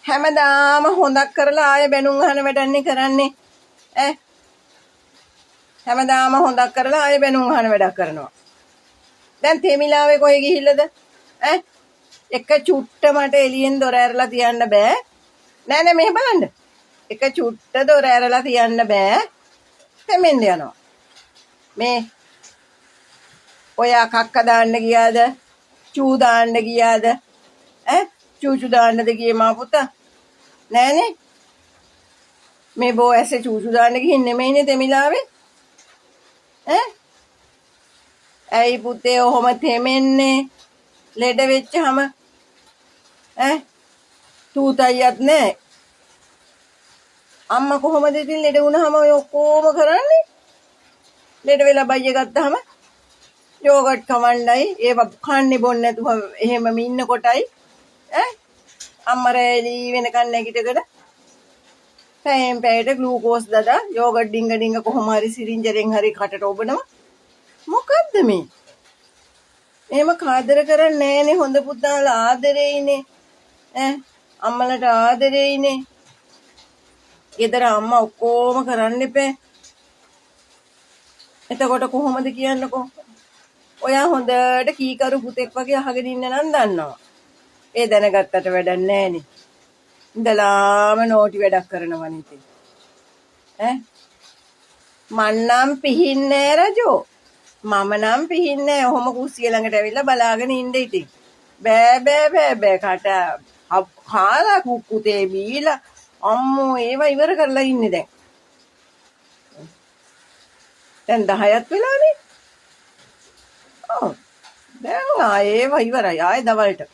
හැමදාම හොඳක් කරලා ආයෙ බැනුම් අහන වැඩන්නේ කරන්නේ ඈ හැමදාම හොඳක් කරලා ආයෙ බැනුම් අහන වැඩක් කරනවා දැන් තෙමිලාවේ කොහෙ ගිහිල්ලාද ඈ එක චුට්ට මට එළියෙන් දොර ඇරලා තියන්න බෑ නෑ නෑ මෙහෙ බලන්න එක චුට්ට දොර ඇරලා තියන්න බෑ තෙමෙන්න යනවා මේ ඔයා කක්ක දාන්න ගියාද චූ දාන්න ගියාද ඈ චූචු දාන්නද ගියේ මා පුතා නෑනේ මේ බෝ ඇසේ චූචු දාන්න ගිහින් නෙමෙයිනේ තෙමිලාවේ ඈ ඇයි පුතේ ඔහොම තෙමෙන්නේ ලෙඩ වෙච්චහම ඈ තූතයියක් නෑ අම්මා කොහොමද ඉතින් ලෙඩ වුණාම ඔය ඔක්කොම කරන්නේ ලෙඩ වෙලා බයිය ගත්තාම යෝගට් කවණ්ඩයි ඒව කන්නේ බොන්නේ නැතුව එහෙමම ඉන්න කොටයි ඈ අම්මා රැලි වෙනකන් නැගිටගෙන පැයෙන් පැයට ග්ලූකෝස් දදා යෝගට් ඩිංග ඩිංග කොහොම හරි සිරින්ජරෙන් හරි කටට ඔබනවා මොකද්ද මේ එහෙම කාදර කරන්නේ නෑනේ හොඳ පුතාලා ආදරෙයිනේ ඈ අම්මලට ආදරෙයිනේ ගෙදර අම්මා ඔක්කොම කරන්න එපා එතකොට කොහොමද කියන්නකෝ ඔයා හොඳට කීකරු පුතෙක් වගේ අහගෙන ඉන්න නම් දන්නවා ඒ දැනගත්තට වැඩක් නෑනේ ඉඳලාම නෝටි වැඩක් කරනවනේ ඉතින් ඈ මන්නම් පිහින්නේ රජෝ මම නම් පිහින්නේ ඔහොම කුස්සිය ළඟට ඇවිල්ලා බලාගෙන ඉන්න ඉතින් බෑ බෑ බෑ බෑ කට කාලා කුකුතේ බීලා අම්මෝ ඒව ඉවර කරලා ඉන්නේ දැන් 10ක් වෙලානේ ඔව් දැන් ආයෙව ඉවරයි ආයෙ දවල්ට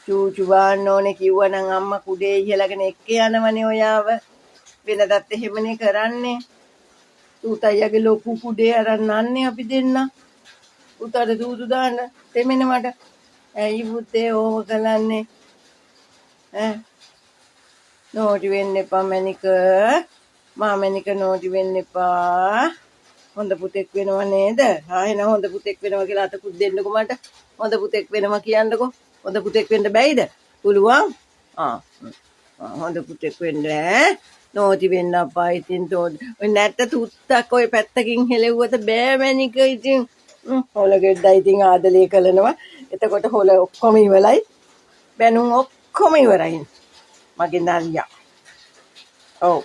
චූචු බාන්න ඕනේ කිව්වනම් අම්මා කුඩේ ඉහළගෙන එක්ක යනවනේ ඔයාව වෙනදත් එහෙමනේ කරන්නේ තූතයියගේ ලොකු කුඩේ අරන් යන්නේ අපි දෙන්න උතර දූදු දාන්න තෙමෙන මට ඇයි පුතේ ඕව කලන්නේ ඈ නෝටි වෙන්න එපා මැනික මාමැනික නෝටි වෙන්න එපා හොඳ පුතෙක් වෙනව නේද ආයෙන හොඳ පුතෙක් වෙනවා කියලා අතකුත් දෙන්නකෝ මට හොඳ පුතෙක් වෙනවා කියන්නකෝ හොඳ පුතෙක් වෙන්න බැයිද පුළුවන් හොඳ පුතෙක් වෙන්න නෝටි වෙන්න අපා ඉතින් ඔය නැට්ට තුත්තක් ඔය පැත්තකින් හෙලෙව්වත බෑ මැනික ඉතින් හොල ගෙඩ්ඩා ඉතින් ආදලේ කරනවා එතකොට හොල ඔක්කොම ඉවරයි බැනුම් ඔක්කොම ඉවරයි මගේ නරියා ඔව්